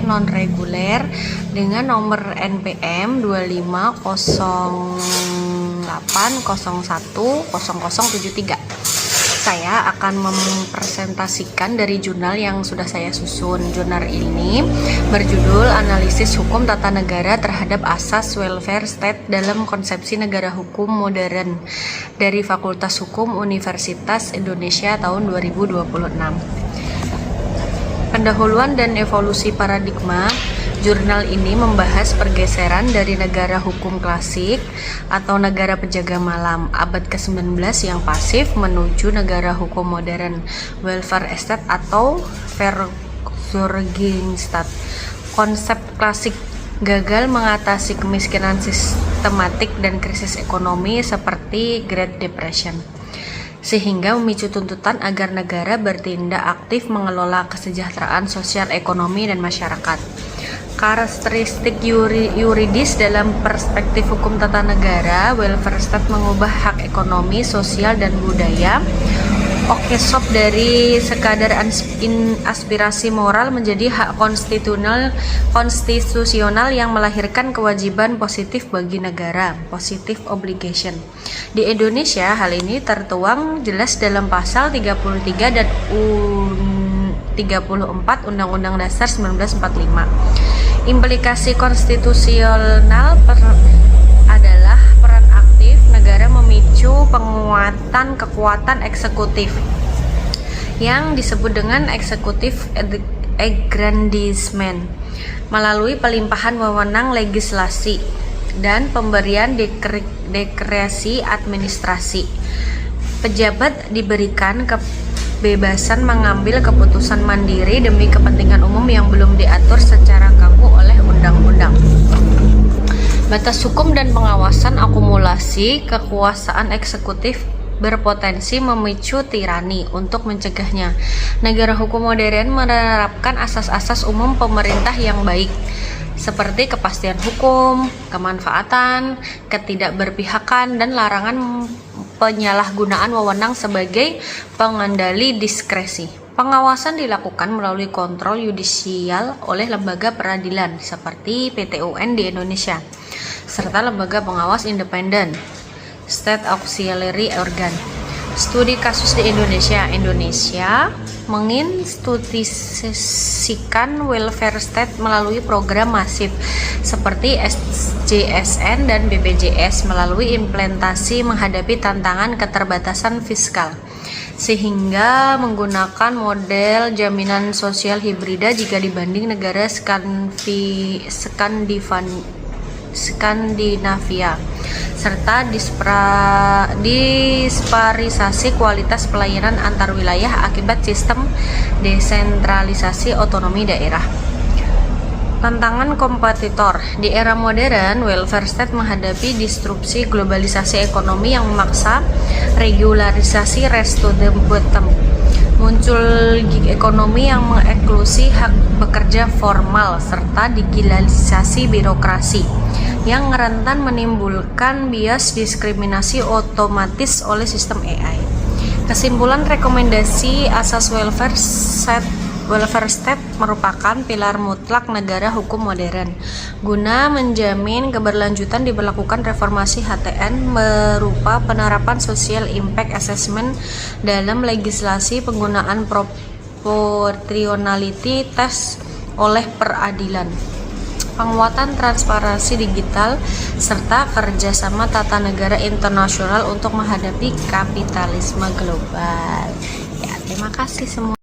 non-reguler dengan nomor NPM 2508010073. Saya akan mempresentasikan dari jurnal yang sudah saya susun. Jurnal ini berjudul Analisis Hukum Tata Negara Terhadap Asas Welfare State dalam Konsepsi Negara Hukum Modern dari Fakultas Hukum Universitas Indonesia tahun 2026. Pendahuluan dan evolusi paradigma. Jurnal ini membahas pergeseran dari negara hukum klasik atau negara penjaga malam abad ke-19 yang pasif menuju negara hukum modern, welfare state atau Versorgingstaat. Konsep klasik gagal mengatasi kemiskinan sistematik dan krisis ekonomi seperti Great Depression, sehingga memicu tuntutan agar negara bertindak aktif mengelola kesejahteraan sosial, ekonomi, dan masyarakat. Karakteristik yuridis dalam perspektif hukum tata negara, welfare state mengubah hak ekonomi, sosial, dan budaya Okesop dari sekadar aspirasi moral menjadi hak konstitusional yang melahirkan kewajiban positif bagi negara, positive obligation. Di Indonesia, hal ini tertuang jelas dalam pasal 33 dan 34 Undang-Undang Dasar 1945. Implikasi konstitusional adalah peran aktif negara memicu penguatan kekuatan eksekutif yang disebut dengan eksekutif aggrandizement melalui pelimpahan wewenang legislasi dan pemberian dikresi administrasi. Pejabat diberikan kebebasan mengambil keputusan mandiri demi kepentingan umum yang belum diatur secara kaku oleh undang-undang. Batas hukum dan pengawasan akumulasi kekuasaan eksekutif berpotensi memicu tirani. Untuk mencegahnya, negara hukum modern menerapkan asas-asas umum pemerintah yang baik, seperti kepastian hukum, kemanfaatan, ketidakberpihakan, dan larangan penyalahgunaan wewenang sebagai pengendali diskresi. Pengawasan dilakukan melalui kontrol yudisial oleh lembaga peradilan seperti PT UN di Indonesia, serta lembaga pengawas independen, State Auxiliary Organ. Studi kasus di Indonesia menginstitusikan welfare state melalui program masif seperti SJSN dan BPJS melalui implementasi menghadapi tantangan keterbatasan fiskal, sehingga menggunakan model jaminan sosial hibrida jika dibanding negara Skandinavia, serta disparisasi kualitas pelayanan antar wilayah akibat sistem desentralisasi otonomi daerah. Tantangan kompetitor. Di era modern, welfare state menghadapi disrupsi globalisasi ekonomi yang memaksa regularisasi race to the bottom. Muncul gig ekonomi yang mengeklusi hak bekerja formal serta digitalisasi birokrasi yang rentan menimbulkan bias diskriminasi otomatis oleh sistem AI. Kesimpulan rekomendasi asas welfare state merupakan pilar mutlak negara hukum modern. Guna menjamin keberlanjutan diberlakukan reformasi HTN berupa penerapan social impact assessment dalam legislasi, penggunaan proportionality test oleh peradilan, penguatan transparansi digital, serta kerjasama tata negara internasional untuk menghadapi kapitalisme global. Ya, terima kasih semua.